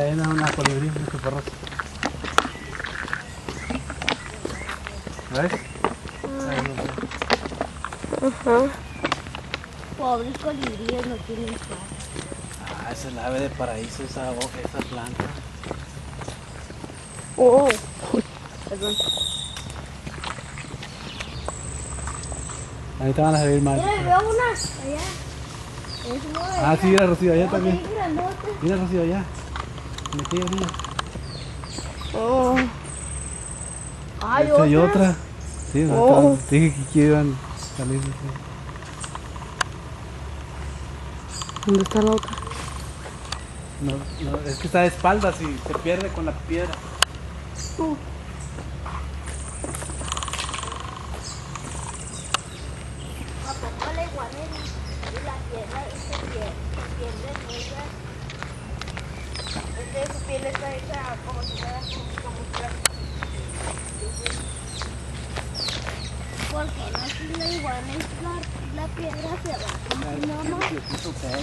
Ahí hay una colibrí, unos perros. ¿Ves? Ajá. Pobres colibríes no tienen paz. Ah, esa es la ave de paraíso, esa planta. Oh. Perdón. Ahí te van a salir más. Mira, veo una allá. Es una Ah, sí, mira Rocío, allá no, también. sí, grandote. Mira Rocío, allá. Mira. Oh. Hay Esta y otra. otra. Sí, no, Oh. te dije que iban a salir. Sí. ¿Dónde está la otra? No, es que está de espaldas y se pierde con la piedra. ¿A poco la iguana y la piedra se pierde en ella? Es que su piel está hecha como si fuera como porque no es la iguana, es la piedra se va como si no, y porque no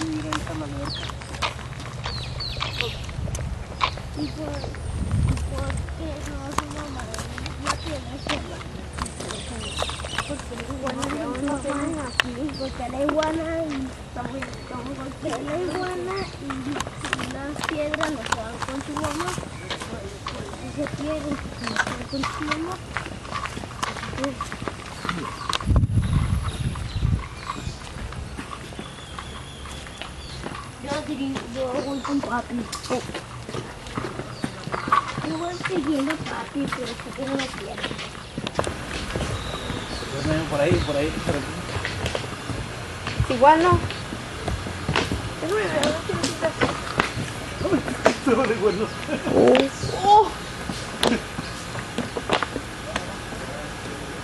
es una madre, la piedra se va. Porque la iguana no tienen aquí, porque la iguana porque la iguana y las piedras no se van con su mamá, porque se pierden, no se van con su mamá. Yo voy con papi. Yo voy siguiendo a papi, pero es que no me quiere. Por ahí. Igual no. Oh.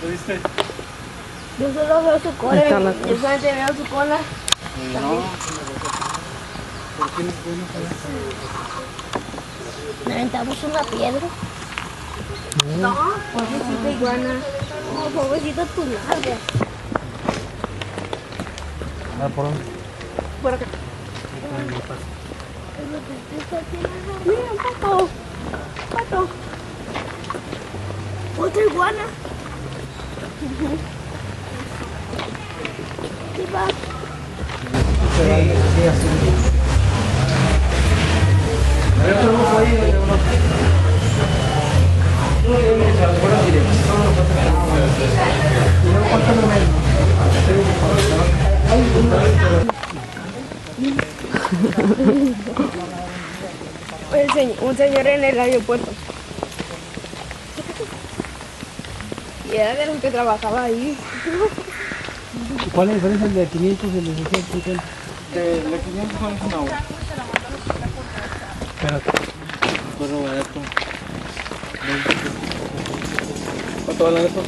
¿Lo viste? Yo solo veo su cola, Ahí está la yo solamente veo su cola. No. ¿Por qué no es bueno para ¿Aventamos una piedra? No, pobrecita iguana. No, pobrecita tu larga. Ah, ¿por dónde? Por acá. Mira, un pato. Pato. Otra iguana. ¿Qué va? Un señor en el aeropuerto. Y era de los que trabajaba ahí. ¿Cuál es la diferencia del de 500 y el de 650? De 500 son una hora. Espérate. Corro barato. ¿Cuánto vale esto?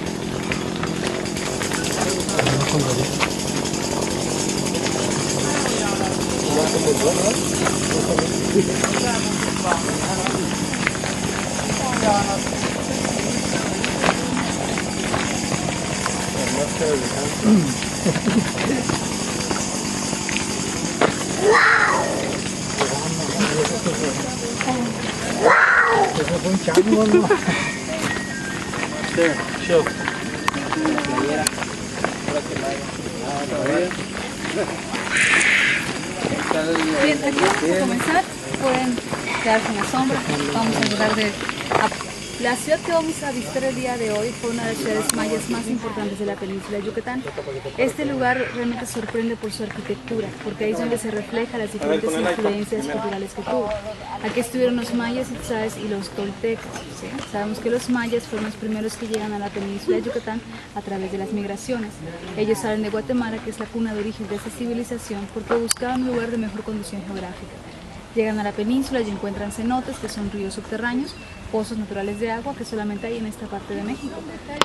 Eso fue un chango, ¿no? There, show. Bien, aquí vamos a comenzar. Pueden quedarse en la sombra. Vamos a hablar de... La ciudad que vamos a visitar el día de hoy fue una de las ciudades mayas más importantes de la península de Yucatán. Este lugar realmente sorprende por su arquitectura, porque ahí es donde se reflejan las diferentes influencias culturales que tuvo. Aquí estuvieron los mayas, itzáes y los toltecas. ¿Sí? Sabemos que los mayas fueron los primeros que llegan a la península de Yucatán a través de las migraciones. Ellos salen de Guatemala, que es la cuna de origen de esta civilización, porque buscaban un lugar de mejor condición geográfica. Llegan a la península y encuentran cenotes, que son ríos subterráneos, pozos naturales de agua que solamente hay en esta parte de México,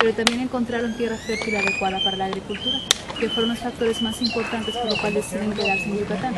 pero también encontraron tierra fértil adecuada para la agricultura, que fueron los factores más importantes por lo cual deciden quedarse en Yucatán.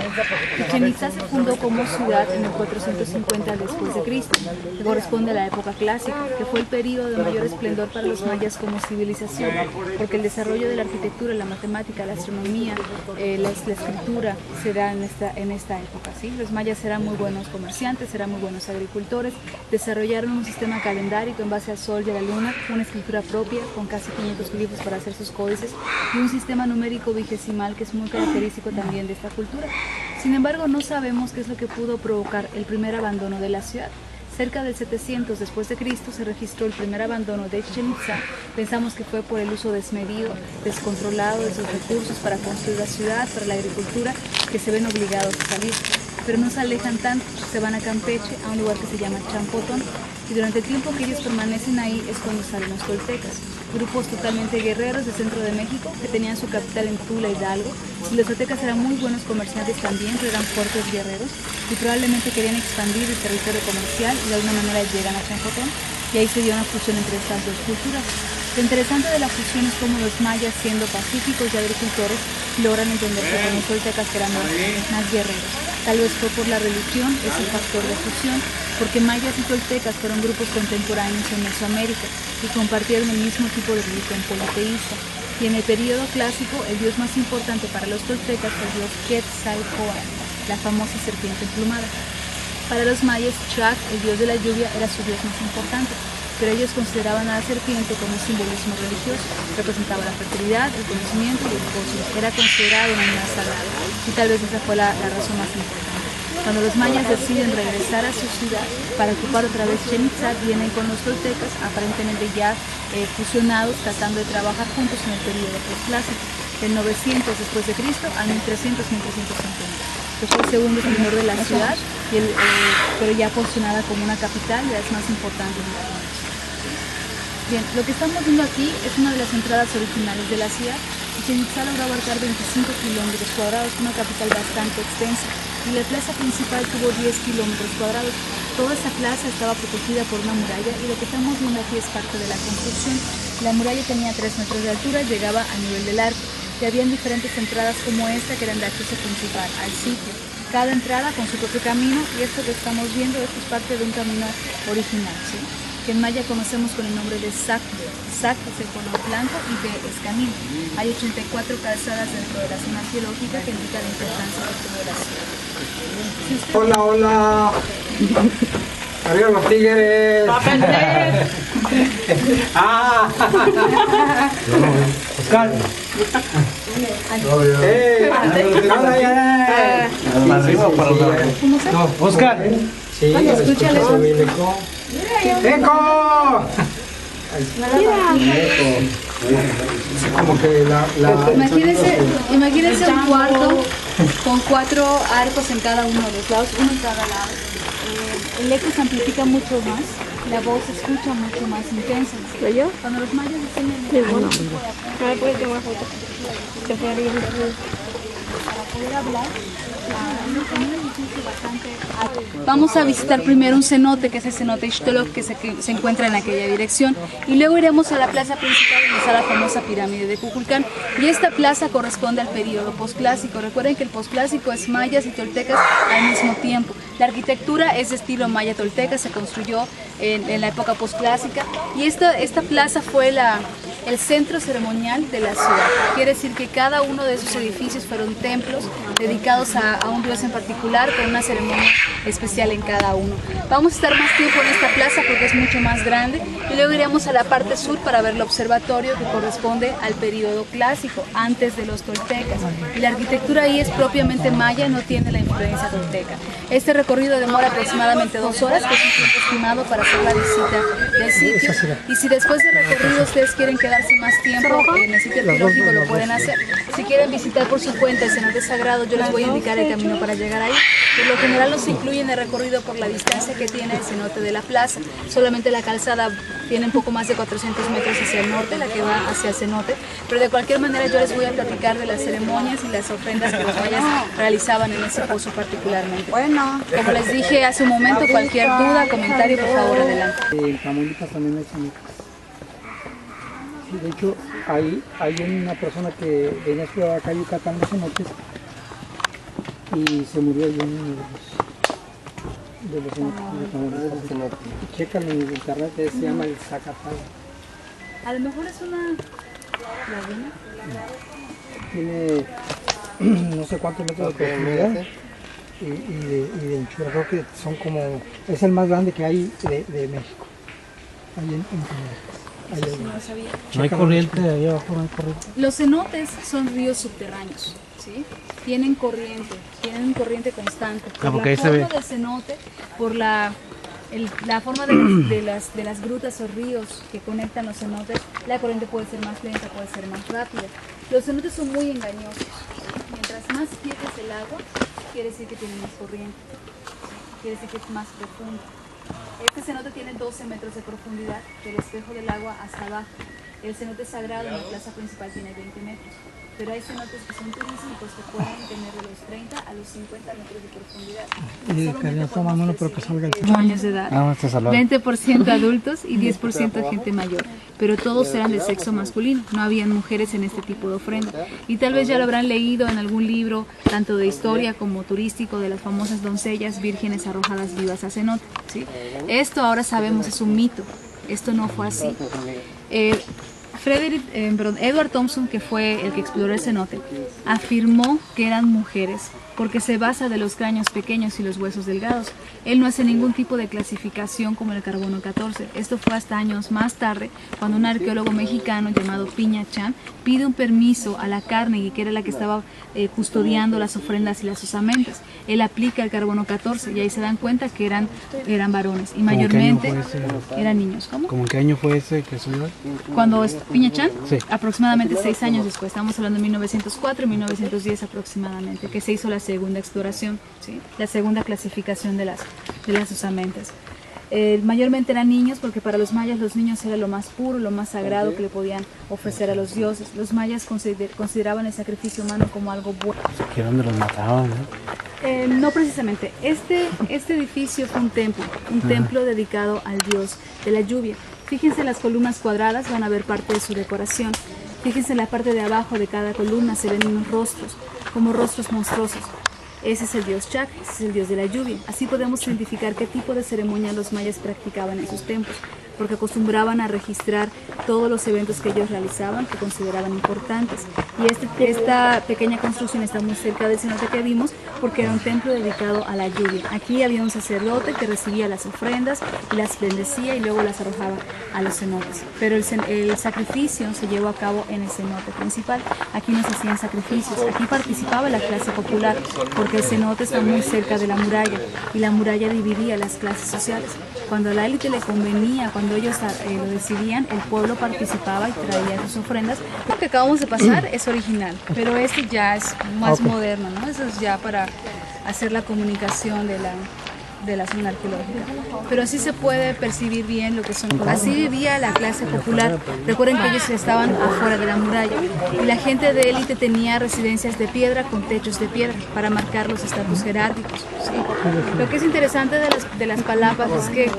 Chichén Itzá se fundó como ciudad en el 450 después de Cristo, que corresponde a la época clásica, que fue el periodo de mayor esplendor para los mayas como civilización, porque el desarrollo de la arquitectura, la matemática, la astronomía, la escritura se da en esta época, ¿sí? Los mayas eran muy buenos comerciantes, eran muy buenos agricultores, desarrollaron un sistema calendárico en base al sol y a la luna, una escritura propia con casi 500 glifos para hacer sus códices y un sistema numérico vigesimal que es muy característico también de esta cultura. Sin embargo, no sabemos qué es lo que pudo provocar el primer abandono de la ciudad. Cerca del 700 después de Cristo se registró el primer abandono de Chichén Itzá. Pensamos que fue por el uso desmedido, descontrolado de sus recursos para construir la ciudad, para la agricultura, que se ven obligados a salir. Pero no se alejan tanto, se van a Campeche, a un lugar que se llama Champotón, y durante el tiempo que ellos permanecen ahí es cuando salen los toltecas, grupos totalmente guerreros del centro de México que tenían su capital en Tula, Hidalgo, y los toltecas eran muy buenos comerciantes también, pero eran fuertes guerreros y probablemente querían expandir el territorio comercial y de alguna manera llegan a Champotón y ahí se dio una fusión entre estas dos culturas. Lo interesante de la fusión es cómo los mayas, siendo pacíficos y agricultores, logran entenderse con los toltecas que eran más guerreros. Tal vez fue por la religión, es el factor de fusión, porque mayas y toltecas fueron grupos contemporáneos en Mesoamérica y compartieron el mismo tipo de religión politeísta. Y en el periodo clásico, el dios más importante para los toltecas fue el dios Quetzalcóatl, la famosa serpiente emplumada. Para los mayas, Chac, el dios de la lluvia, era su dios más importante, pero ellos consideraban a la serpiente como un simbolismo religioso. Representaba la fertilidad, el conocimiento y el cosmos. Era considerado un animal sagrado y tal vez esa fue la razón más importante. Cuando los mayas deciden regresar a su ciudad para ocupar otra vez Chichén Itzá, vienen con los toltecas, aparentemente ya fusionados, tratando de trabajar juntos en el periodo postclásico, del 900 después de Cristo al 1300-1350. Que fue el segundo esplendor de la ciudad, pero ya posicionada como una capital de las más importantes de la ciudad. Bien, lo que estamos viendo aquí es una de las entradas originales de la ciudad. Chichén Itzá logró abarcar 25 kilómetros cuadrados, una capital bastante extensa, y la plaza principal tuvo 10 kilómetros cuadrados. Toda esta plaza estaba protegida por una muralla y lo que estamos viendo aquí es parte de la construcción. La muralla tenía 3 metros de altura, llegaba a nivel del arco. Y habían diferentes entradas como esta que eran de acceso principal al sitio. Cada entrada con su propio camino, y esto que estamos viendo esto es parte de un camino original, ¿sí? Que en maya conocemos con el nombre de Sac. Sac es el color blanco y de es camino. Hay 84 calzadas dentro de la zona arqueológica que indica la importancia de toda la ciudad. Hola, hola. Arriba los tigres. Ah. Oscar. No, Oscar. Sí, Escúchale. ¡Eco! Como que Imagínense un cuarto con 4 arcos en cada uno de los lados, uno en cada lado. El eco se amplifica mucho más, la voz se escucha mucho más intensa. ¿Soy yo? Cuando los mayas dicen Sí, bueno. No me puedes tomar foto. Se fue arriba. para poder hablar, en un edificio bastante alto. Vamos a visitar primero un cenote, que es el cenote Ixtolok, que se encuentra en aquella dirección, y luego iremos a la plaza principal donde está la famosa pirámide de Kukulcán, y esta plaza corresponde al periodo posclásico. Recuerden que el posclásico es mayas y toltecas al mismo tiempo. La arquitectura es de estilo maya tolteca, se construyó en la época posclásica, y esta plaza fue el centro ceremonial de la ciudad. Quiere decir que cada uno de esos edificios fueron templos dedicados a un dios en particular, con una ceremonia especial en cada uno. Vamos a estar más tiempo en esta plaza porque es mucho más grande, y luego iremos a la parte sur para ver el observatorio, que corresponde al periodo clásico, antes de los toltecas. Y la arquitectura ahí es propiamente maya, no tiene la influencia tolteca. Este recorrido demora aproximadamente 2 horas, que es un tiempo estimado para hacer la visita del sitio. Y si después del recorrido ustedes quieren quedar quedarse más tiempo en el sitio arqueológico lo pueden hacer. Si quieren visitar por su cuenta el cenote sagrado, yo les voy a indicar el camino para llegar ahí. Por lo general no se incluye en el recorrido por la distancia que tiene el cenote de la plaza. Solamente la calzada tiene un poco más de 400 metros hacia el norte, la que va hacia el cenote. Pero de cualquier manera yo les voy a platicar de las ceremonias y las ofrendas que los mayas realizaban en ese pozo particularmente. Bueno, como les dije hace un momento, cualquier duda, comentario, por favor, adelante. En Tamaulipas también hay cenotes. Sí, de hecho, hay una persona que venía a estudiar acá a Yucatán los cenotes y se murió allí en uno de los cenotes de Tamaulipas. Chécalo en internet, se llama el Zacatán. A lo mejor es una laguna. Tiene no sé cuántos metros de profundidad y de anchura. Creo que son como, es el más grande que hay de México. Ahí en Tamaulipas. Sí, no lo sabía. No hay corriente ahí abajo, no hay corriente. Los cenotes son ríos subterráneos, ¿sí? Tienen corriente constante. Por porque la ahí se ve. forma del cenote, por la forma de las grutas o ríos que conectan los cenotes, la corriente puede ser más lenta, puede ser más rápida. Los cenotes son muy engañosos. Mientras más quieta es el agua, quiere decir que tiene más corriente, quiere decir que es más profundo. Este cenote tiene 12 metros de profundidad del espejo del agua hasta abajo. El cenote sagrado en la plaza principal tiene 20 metros. Pero hay cenotes que son turísticos que pueden tener de los 30 a los 50 metros de profundidad. Y que ya está más o menos pero que salga el 8 años de edad, Ah, este salón. 20% adultos y 10% gente mayor, pero todos eran de sexo masculino, no habían mujeres en este tipo de ofrenda. Y tal vez ya lo habrán leído en algún libro, tanto de historia como turístico, de las famosas doncellas vírgenes arrojadas vivas a cenote, ¿sí? Esto ahora sabemos es un mito, esto no fue así. Edward Thompson, que fue el que exploró el cenote, afirmó que eran mujeres porque se basa de los cráneos pequeños y los huesos delgados. Él no hace ningún tipo de clasificación como el carbono 14. Esto fue hasta años más tarde, cuando un arqueólogo mexicano llamado Piña Chan pide un permiso a la Carnegie, que era la que estaba custodiando las ofrendas y las osamentas. Él aplica el carbono 14 y ahí se dan cuenta que eran varones y mayormente eran niños. ¿Cómo? ¿Cómo en qué año fue ese que subió? Cuando es Piña Chan, Sí. aproximadamente 6 años después, estamos hablando de 1904 y 1910 aproximadamente, que se hizo la segunda exploración, ¿sí? La segunda clasificación de las osamentas. Mayormente eran niños porque para los mayas los niños era lo más puro, lo más sagrado que le podían ofrecer a los dioses. Los mayas consideraban el sacrificio humano como algo bueno. Que era donde los mataban, ¿no? No precisamente. Este edificio fue un templo dedicado al dios de la lluvia. Fíjense en las columnas cuadradas, van a ver parte de su decoración. Fíjense en la parte de abajo de cada columna, se ven unos rostros, como rostros monstruosos. Ese es el dios Chac, ese es el dios de la lluvia. Así podemos identificar qué tipo de ceremonia los mayas practicaban en sus templos, porque acostumbraban a registrar todos los eventos que ellos realizaban, que consideraban importantes. Y esta pequeña construcción está muy cerca del cenote que vimos, porque era un templo dedicado a la lluvia. Aquí había un sacerdote que recibía las ofrendas y las bendecía y luego las arrojaba a los cenotes. Pero el sacrificio se llevó a cabo en el cenote principal. Aquí no se hacían sacrificios, aquí participaba la clase popular, porque el cenote está muy cerca de la muralla y la muralla dividía las clases sociales. Cuando a la élite le convenía, cuando ellos lo decidían, el pueblo participaba y traía sus ofrendas. Lo que acabamos de pasar es original, pero este ya es más moderno, ¿no? Eso es ya para hacer la comunicación de la zona arqueológica. Pero así se puede percibir bien lo que son. Así vivía la clase popular. Recuerden que ellos estaban afuera de la muralla y la gente de élite tenía residencias de piedra con techos de piedra para marcar los estatus jerárquicos, ¿sí? Lo que es interesante de las palapas es que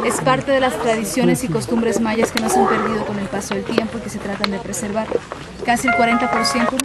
es parte de las tradiciones y costumbres mayas que no se han perdido con el paso del tiempo y que se tratan de preservar. Casi el 40%.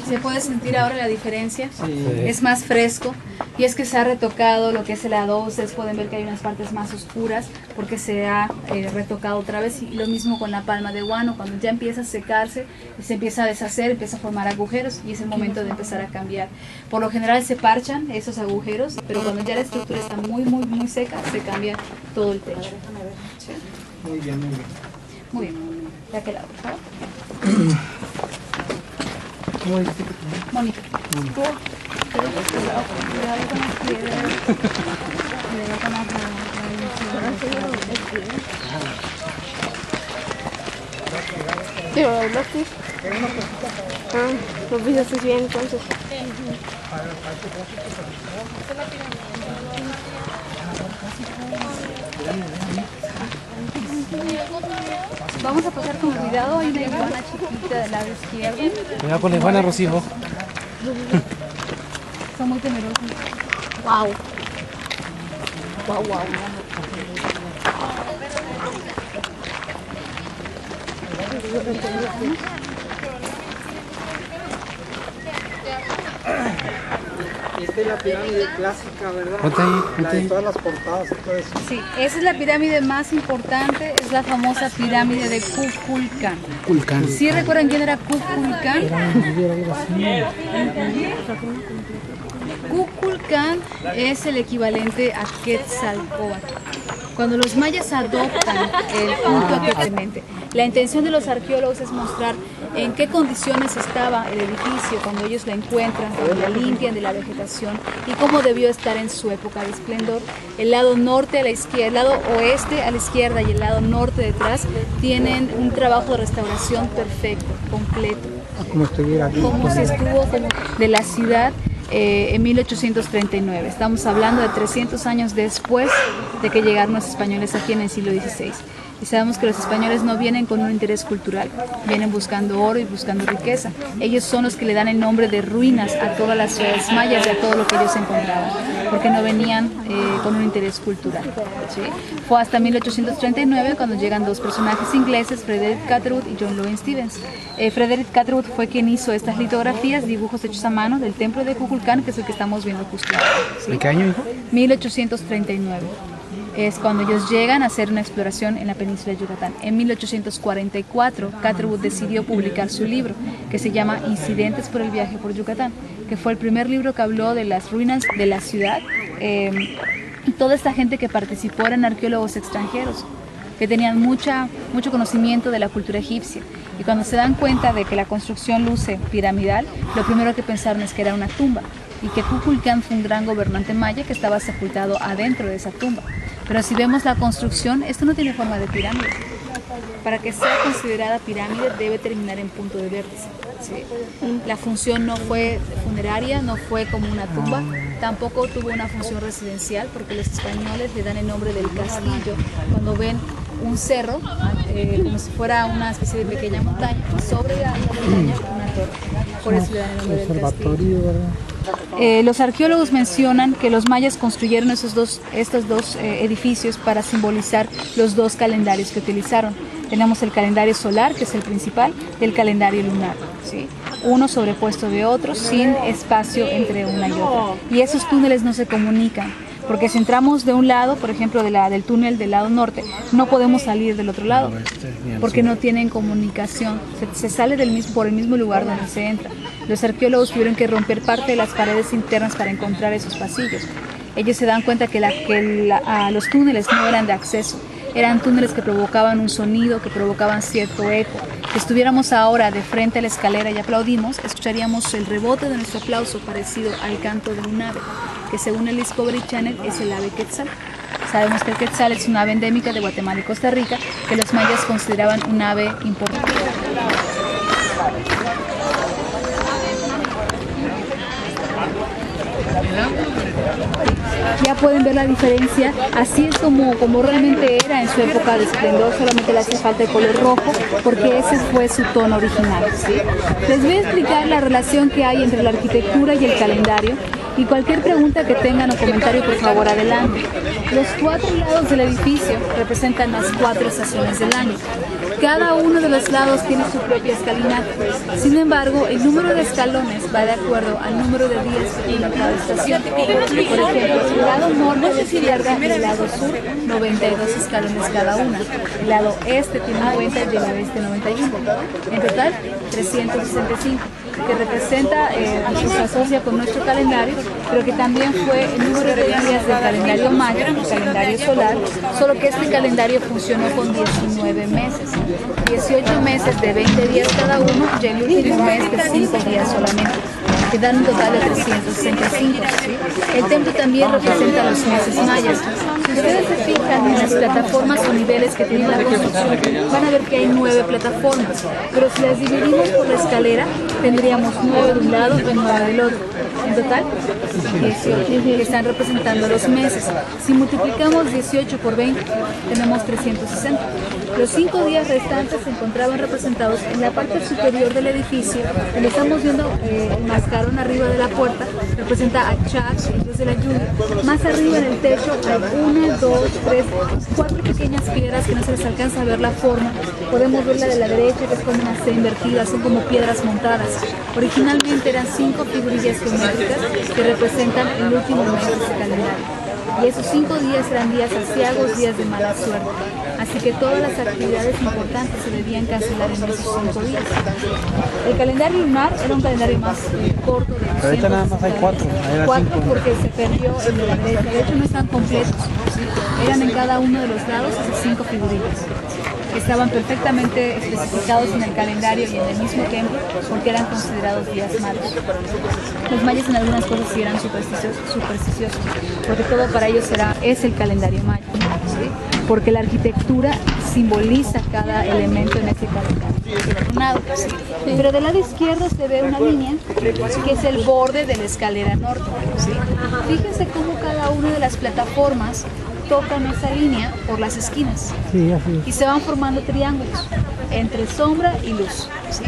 ¿Se puede sentir ahora la diferencia? Sí. Es más fresco y es que se ha retocado lo que es el adobe. Ustedes pueden ver que hay unas partes más oscuras porque se ha retocado otra vez, y lo mismo con la palma de guano. Cuando ya empieza a secarse, se empieza a deshacer, empieza a formar agujeros y es el momento de empezar a cambiar. Por lo general se parchan esos agujeros, pero cuando ya la estructura está muy seca, se cambia todo el techo. ¿Sí? Muy bien, muy bien. Muy bien. ¿De aquel lado, por favor? ¿Cómo dijiste que Mónica. Cuidado con las piedras. Cuidado con las Pero no aquí. Lo pisaste bien entonces. Vamos a pasar con cuidado, hay una iguana chiquita del lado izquierdo. Cuidado con la iguana, Rocío. Son muy temerosos. Wow. Wow, wow. Esta es la pirámide clásica, ¿verdad? Ponte ahí, La ponte de ahí. todas las portadas y todo eso. Sí, esa es la pirámide más importante, es la famosa pirámide de Kukulcán. Culcán. ¿Sí recuerdan quién era Kukulcán? Kukulcán es el equivalente a Quetzalcóatl. Cuando los mayas adoptan el culto a Quetzalcóatl, la intención de los arqueólogos es mostrar en qué condiciones estaba el edificio cuando ellos la encuentran, cuando la limpian de la vegetación y cómo debió estar en su época de esplendor. El lado norte a la izquierda, el lado oeste a la izquierda y el lado norte detrás tienen un trabajo de restauración perfecto, completo, Como estuviera aquí. como si estuvo como de la ciudad en 1839. Estamos hablando de 300 años después de que llegaron los españoles aquí en el siglo XVI. Y sabemos que los españoles no vienen con un interés cultural, vienen buscando oro y buscando riqueza. Ellos son los que le dan el nombre de ruinas a todas las ciudades mayas y a todo lo que ellos encontraban, porque no venían con un interés cultural. ¿Sí? Fue hasta 1839 cuando llegan dos personajes ingleses, Frederick Catherwood y John Logan Stevens. Frederick Catherwood fue quien hizo estas litografías, dibujos hechos a mano del templo de Kukulcán, que es el que estamos viendo justo ahora. ¿Sí? ¿En qué año, hijo? 1839. Es cuando ellos llegan a hacer una exploración en la península de Yucatán. En 1844, Catherwood decidió publicar su libro, que se llama Incidentes por el viaje por Yucatán, que fue el primer libro que habló de las ruinas de la ciudad. Y toda esta gente que participó eran arqueólogos extranjeros, que tenían mucho conocimiento de la cultura egipcia. Y cuando se dan cuenta de que la construcción luce piramidal, lo primero que pensaron es que era una tumba, y que Kukulcán fue un gran gobernante maya que estaba sepultado adentro de esa tumba. Pero si vemos la construcción, esto no tiene forma de pirámide. Para que sea considerada pirámide debe terminar en punto de vértice. ¿Sí? La función no fue funeraria, no fue como una tumba, tampoco tuvo una función residencial, porque los españoles le dan el nombre del castillo cuando ven un cerro, como si fuera una especie de pequeña montaña, y sobre la montaña una torre. Por eso le dan el nombre del castillo. Observatorio, ¿verdad? Los arqueólogos mencionan que los mayas construyeron estos dos edificios para simbolizar los dos calendarios que utilizaron. Tenemos el calendario solar, que es el principal, y el calendario lunar, ¿sí? Uno sobrepuesto de otro, sin espacio entre una y otra. Y esos túneles no se comunican, porque si entramos de un lado, por ejemplo del túnel del lado norte, no podemos salir del otro lado, porque no tienen comunicación. Se sale por el mismo lugar donde se entra. Los arqueólogos tuvieron que romper parte de las paredes internas para encontrar esos pasillos. Ellos se dan cuenta que los túneles no eran de acceso, eran túneles que provocaban un sonido, que provocaban cierto eco. Si estuviéramos ahora de frente a la escalera y aplaudimos, escucharíamos el rebote de nuestro aplauso parecido al canto de un ave, que según el Discovery Channel es el ave quetzal. Sabemos que el quetzal es una ave endémica de Guatemala y Costa Rica, que los mayas consideraban un ave importante. Ya pueden ver la diferencia, así es como realmente era en su época de esplendor, solamente le hace falta el color rojo, porque ese fue su tono original, ¿sí? Les voy a explicar la relación que hay entre la arquitectura y el calendario, y cualquier pregunta que tengan o comentario, por favor, adelante. Los 4 lados del edificio representan las 4 estaciones del año. Cada uno de los lados tiene su propia escalinata. Sin embargo, el número de escalones va de acuerdo al número de días que tiene cada estación. Por ejemplo, el lado norte de izquierda y el lado sur, 92 escalones cada una. El lado este tiene 90 y el oeste 91. En total, 365. Que representa, se asocia con nuestro calendario, pero que también fue el número de días del calendario maya, el calendario solar, solo que este calendario funcionó con 19 meses, 18 meses de 20 días cada uno y el último mes de 5 días solamente. que dan un total de 365. ¿sí? El templo también representa los meses mayas. Si ustedes se fijan en las plataformas o niveles que tiene la construcción, van a ver que hay 9 plataformas, pero si las dividimos por la escalera, tendríamos 9 de un lado y 9 del otro. En total, 18, que están representando los meses. Si multiplicamos 18 por 20, tenemos 360. Los 5 días restantes se encontraban representados en la parte superior del edificio, donde estamos viendo el mascarón arriba de la puerta, representa a Chak, el dios de la lluvia. Más arriba en el techo hay 1, 2, 3, 4 pequeñas piedras que no se les alcanza a ver la forma. Podemos ver la de la derecha, que es como una C invertida, son como piedras montadas. Originalmente eran 5 figurillas geométricas que representan el último mes de este calendario. Y esos 5 días eran días aciagos, días de mala suerte. Así que todas las actividades importantes se debían cancelar en esos 5 días. El calendario lunar era un calendario más corto de 200. Pero ahorita nada más hay 4. 4 porque se perdió el de la derecha. De hecho no están completos. ¿sí? Eran en cada uno de los lados esas 5 figurillas. Estaban perfectamente especificados en el calendario y en el mismo templo porque eran considerados días malos. Los mayas en algunas cosas sí eran supersticiosos, porque todo para ellos es el calendario maya, ¿sí? Porque la arquitectura simboliza cada elemento en ese calendario. ¿sí? Pero del lado izquierdo se ve una línea que es el borde de la escalera norte. ¿sí? Fíjense cómo cada una de las plataformas tocan esa línea por las esquinas y se van formando triángulos entre sombra y luz. ¿sí?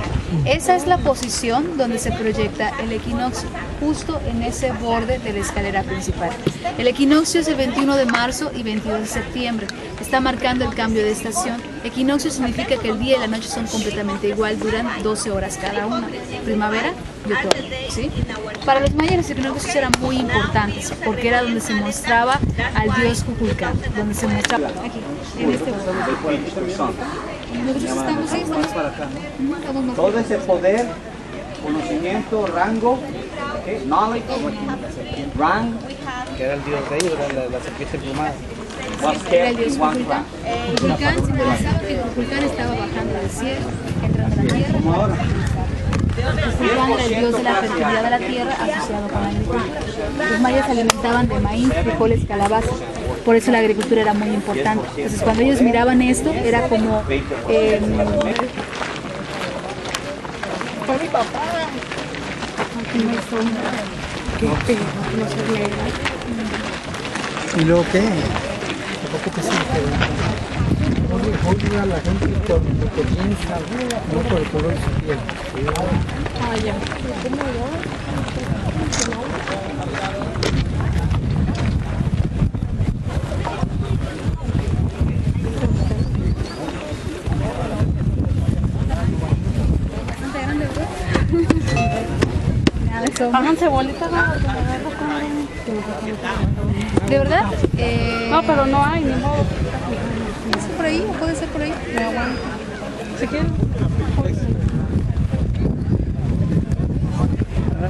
Esa es la posición donde se proyecta el equinoccio, justo en ese borde de la escalera principal. El equinoccio es el 21 de marzo y 22 de septiembre. Está marcando el cambio de estación. Equinoccio significa que el día y la noche son completamente igual, duran 12 horas cada una, primavera y otoño. ¿sí? Para los mayas los equinoccios eran muy importantes porque era donde se mostraba al dios Kukulcán, donde se mostraba aquí, en este borde. Nosotros estamos ahí, estamos para acá. Todo ese poder, conocimiento, rango, knowledge, rank, Que era el dios de ellos, era la serpiente emplumada. was Era el kept dios in one Kukulcán. class. Kukulcán simbolizaba que Kukulcán estaba bajando del cielo, entrando a la tierra. Kukulcán era el dios de la fertilidad de la tierra asociado con la agricultura. Los mayas se alimentaban de maíz, frijoles, calabaza. Por eso la agricultura era muy importante. Entonces cuando ellos miraban esto, era como... ¿Y luego qué? Tampoco te sientes. No juzga a la gente por lo que piensa, no por el color de su piel. Háganse bolitas. ¿De verdad? No, pero no hay, ni modo. ¿Es por ahí o puede ser por ahí? Si quieren.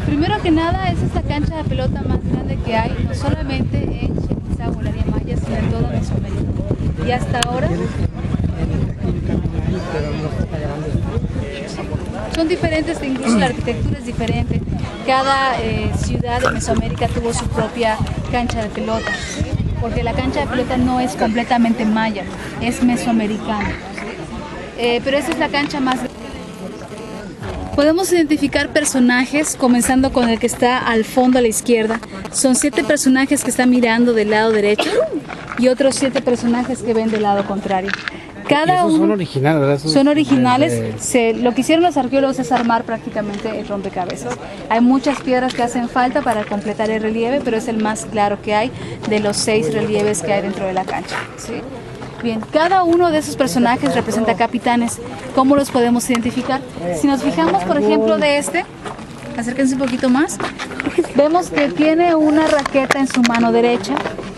Primero que nada, es esta cancha de pelota más grande que hay, no solamente en Chiquizahualá, el área maya, sino en toda Mesoamérica. Y hasta ahora son diferentes, incluso la arquitectura es diferente. Cada ciudad de Mesoamérica tuvo su propia cancha de pelota, porque la cancha de pelota no es completamente maya, es mesoamericana. Pero esa es la cancha más grande. Podemos identificar personajes, comenzando con el que está al fondo a la izquierda. Son 7 personajes que están mirando del lado derecho y otros 7 personajes que ven del lado contrario. Cada Esos uno son originales, ¿verdad? Esos son originales. Lo que hicieron los arqueólogos es armar prácticamente el rompecabezas. Hay muchas piedras que hacen falta para completar el relieve, pero es el más claro que hay de los 6 relieves que hay dentro de la cancha. ¿sí? Bien, cada uno de esos personajes representa capitanes. ¿Cómo los podemos identificar? Si nos fijamos, por ejemplo, de este, acérquense un poquito más, vemos que tiene una raqueta en su mano derecha,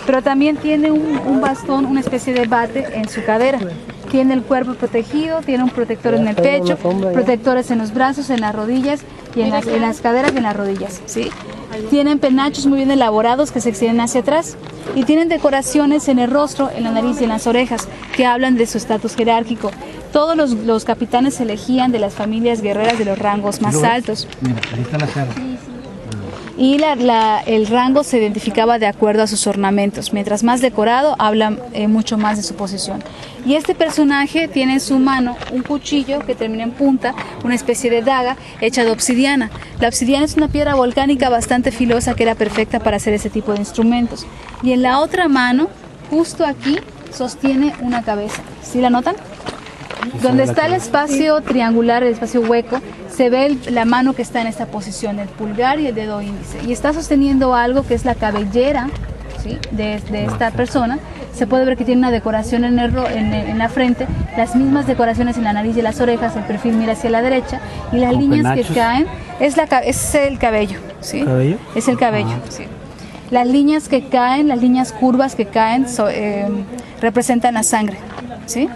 pero también tiene un bastón, una especie de bate en su cadera. Tiene el cuerpo protegido, tiene un protector en el pecho, protectores en los brazos, en las rodillas, y en las caderas y en las rodillas. ¿sí? Tienen penachos muy bien elaborados que se extienden hacia atrás y tienen decoraciones en el rostro, en la nariz y en las orejas que hablan de su estatus jerárquico. Todos los capitanes se elegían de las familias guerreras de los rangos más altos. Mira, ahí está la cara. y el rango se identificaba de acuerdo a sus ornamentos. Mientras más decorado, habla mucho más de su posición. Y este personaje tiene en su mano un cuchillo que termina en punta, una especie de daga hecha de obsidiana. La obsidiana es una piedra volcánica bastante filosa que era perfecta para hacer ese tipo de instrumentos. Y en la otra mano, justo aquí, sostiene una cabeza. ¿Sí la notan? Donde está el espacio triangular, el espacio hueco, se ve la mano que está en esta posición, el pulgar y el dedo índice. Y está sosteniendo algo que es la cabellera, ¿sí?, de esta persona. Se puede ver que tiene una decoración en la frente, las mismas decoraciones en la nariz y las orejas, el perfil mira hacia la derecha, y las líneas que caen, es el cabello, ¿sí? ¿Cabello? Es el cabello, sí. Las líneas que caen, las líneas curvas que caen, representan la sangre, ¿sí?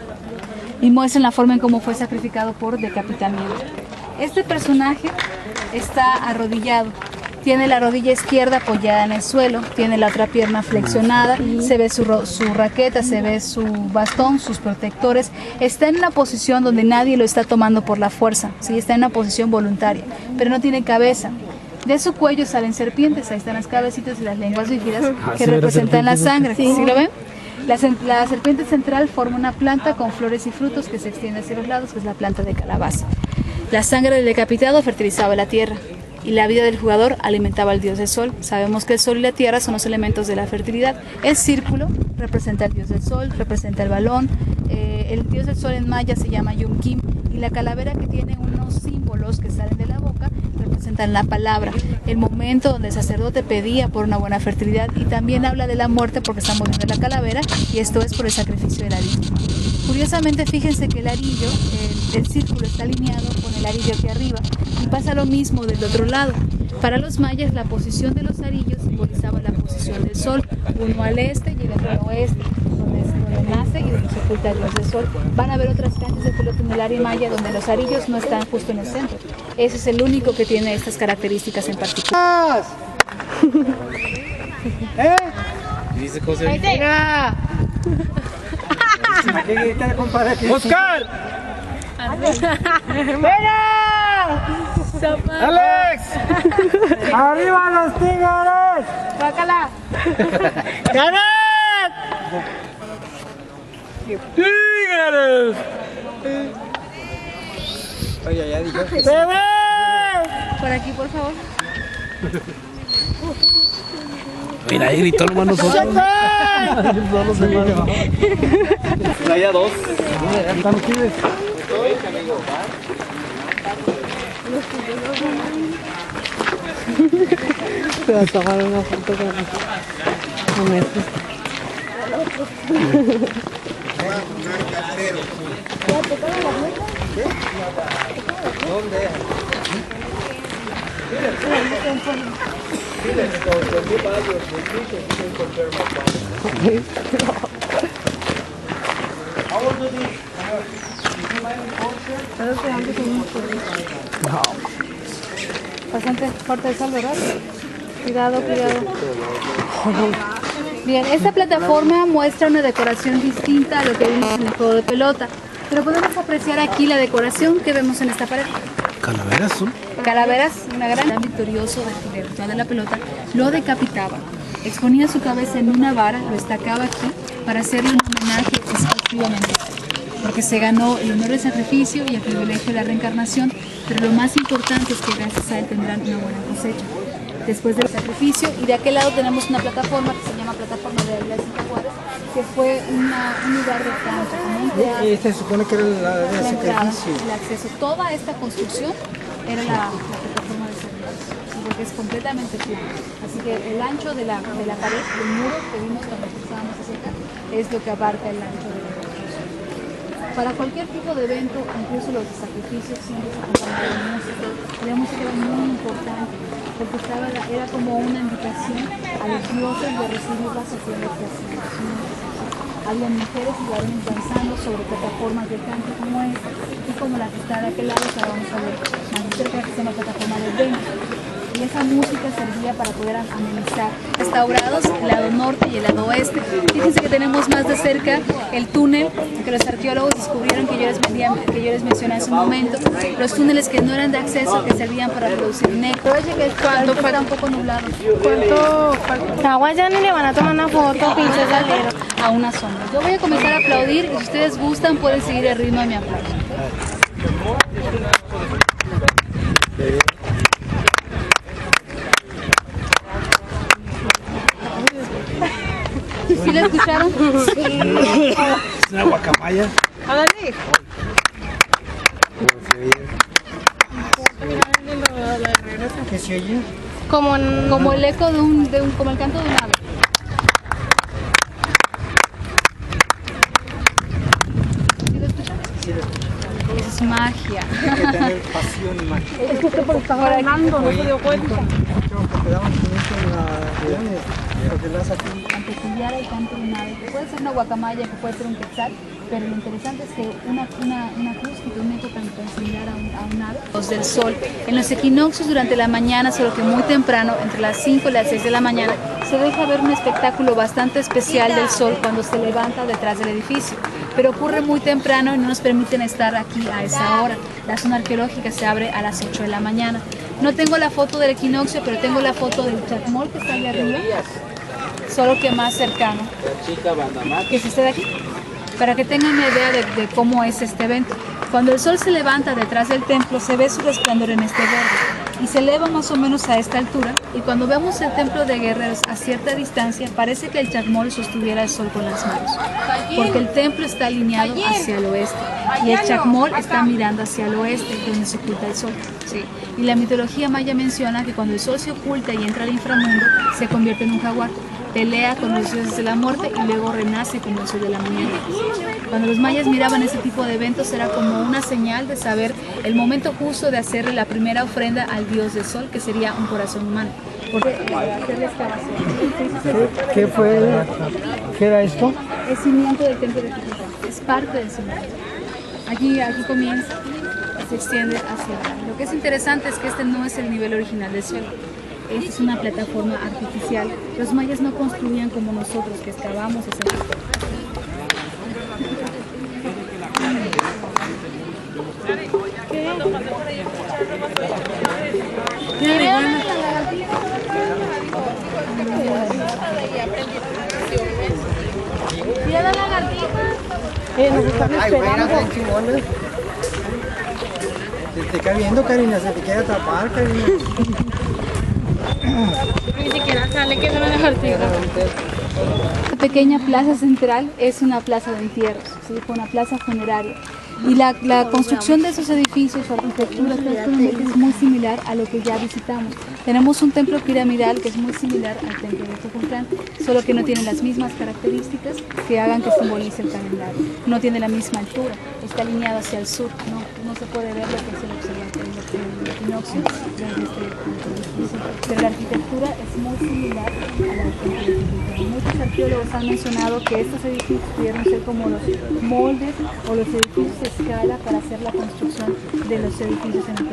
Y muestran la forma en cómo fue sacrificado por decapitamiento. Este personaje está arrodillado, tiene la rodilla izquierda apoyada en el suelo, tiene la otra pierna flexionada, se ve su raqueta, se ve su bastón, sus protectores. Está en una posición donde nadie lo está tomando por la fuerza, ¿sí? Está en una posición voluntaria, pero no tiene cabeza. De su cuello salen serpientes, ahí están las cabecitas y las lenguas rígidas que representan la sangre. ¿Sí lo ven? La serpiente central forma una planta con flores y frutos que se extiende hacia los lados, que es la planta de calabaza. La sangre del decapitado fertilizaba la tierra y la vida del jugador alimentaba al dios del sol. Sabemos que el sol y la tierra son los elementos de la fertilidad. El círculo representa al dios del sol, representa el balón. El dios del sol en maya se llama Yom Kim, y la calavera, que tiene unos símbolos que salen de la boca, representan la palabra, el momento donde el sacerdote pedía por una buena fertilidad, y también habla de la muerte porque está muriendo la calavera, y esto es por el sacrificio del arillo. Curiosamente, fíjense que el arillo, el círculo está alineado con el arillo aquí arriba, y pasa lo mismo del otro lado. Para los mayas, la posición de los arillos simbolizaba la posición del sol, uno al este y el otro al oeste, donde nace y donde se oculta el dios del sol. Van a ver otras canchas de pelota en el área maya donde los arillos no están justo en el centro. Ese es el único que tiene estas características en particular. Dice José. ¡Oscar! ¡Alex! ¡Arriba los tigres! Bácala. ¡Ganet! ¡Tigres! Oye, ya dijo que ¡bebé! Por aquí, por favor. Mira, ahí gritó nomás nosotros. Playa 2. ¿Están los tigres? Se va a tomar una foto con esto. Bastante fuerte el sol, ¿verdad? Cuidado, cuidado. Bien, esta plataforma muestra una decoración distinta a lo que vimos en el juego de pelota, pero podemos apreciar aquí la decoración que vemos en esta pared. ¿Calaveras son? Calaveras, una gran victorioso del ritual de la pelota, lo decapitaba, exponía su cabeza en una vara, lo destacaba aquí para hacerle un homenaje exclusivamente, porque se ganó el honor del sacrificio y el privilegio de la reencarnación, pero lo más importante es que gracias a él tendrán una buena cosecha. Después del sacrificio, y de aquel lado tenemos una plataforma que se llama plataforma de Aguilar Juárez, que fue un lugar de canto, como un teatro. Y se supone que era la sacrificio. El acceso, toda esta construcción era la plataforma de sacrificio, porque es completamente plana. Así que el ancho de la pared, del muro que vimos cuando empezábamos a acercar, es lo que abarca el ancho de la construcción. Para cualquier tipo de evento, incluso los de sacrificios, siempre se acompañaba de música, y la música era muy importante, porque era como una invitación a los dioses de recibir las ofrendas que hacían. Había mujeres y varones danzando sobre plataformas de canto como esta, y como la que está de aquel lado, que vamos a ver más cerca, que se llama plataforma del Venus. Y y esa música servía para poder amenizar. Restaurados el lado norte y el lado oeste. Fíjense que tenemos más de cerca el túnel que los arqueólogos descubrieron que yo les mencioné hace un momento. Los túneles que no eran de acceso, que servían para producir néctar. ¿Cuánto está un poco nublado? Agua ya ni le van a tomar una foto, pinche salero. A una sombra. Yo voy a comenzar a aplaudir y si ustedes gustan pueden seguir el ritmo de mi aplauso. ¿Sí la escucharon? Es una guacamaya. ¿Qué se oye? Como el eco como el canto de un ave. ¿Sí lo escuchan? Es magia. Hay que tener pasión y magia. Es que usted por estar ganando, no se dio cuenta. Porque daban con esto en la porque las aquí. Antecillar el canto de un ave, que puede ser una guacamaya, que puede ser un quetzal, pero lo interesante es que una cruz que tiene un eco tan similar a un ave. Los del sol, en los equinoccios durante la mañana, solo que muy temprano, entre las 5 y las 6 de la mañana, se deja ver un espectáculo bastante especial del sol cuando se levanta detrás del edificio. Pero ocurre muy temprano y no nos permiten estar aquí a esa hora. La zona arqueológica se abre a las 8 de la mañana. No tengo la foto del equinoccio, pero tengo la foto del chacmol que está allá arriba, solo que más cercano, que es este de aquí, para que tengan una idea de cómo es este evento. Cuando el sol se levanta detrás del templo, se ve su resplandor en este verde y se eleva más o menos a esta altura, y cuando vemos el templo de Guerreros a cierta distancia, parece que el chacmol sostuviera el sol con las manos, porque el templo está alineado hacia el oeste y el chacmol está mirando hacia el oeste, donde se oculta el sol. Sí. Y la mitología maya menciona que cuando el sol se oculta y entra al inframundo, se convierte en un jaguar, pelea con los dioses de la muerte y luego renace con el sol de la mañana. Cuando los mayas miraban ese tipo de eventos, era como una señal de saber el momento justo de hacerle la primera ofrenda al dios del sol, que sería un corazón humano. Porque hacer la excavación. ¿Qué fue? ¿Qué era esto? Es cimiento del templo de Titicaca, es parte del cimiento. Aquí comienza y se extiende hacia abajo. Lo que es interesante es que este no es el nivel original del suelo. Esta es una plataforma artificial. Los mayas no construían como nosotros, que excavamos hacia abajo. Mira la lagartija. Nos están esperando. Se te está viendo, Karina, se te quiere atrapar, Karina. Ni siquiera sale que es una lagartija. La pequeña plaza central es una plaza de entierros, ¿sí? Fue una plaza funeraria. Y la construcción de esos edificios, su arquitectura, es muy similar a lo que ya visitamos. Tenemos un templo piramidal que es muy similar al templo de Xoconclán, solo que no tiene las mismas características que hagan que simbolice el calendario. No tiene la misma altura, está alineado hacia el sur, no se puede ver lo que es el observatorio, el equinoccio desde este edificio. Pero la arquitectura es muy similar a la del templo de Xoconclán. Muchos arqueólogos han mencionado que estos edificios pudieron ser como los moldes o los edificios de escala para hacer la construcción de los edificios en el plan.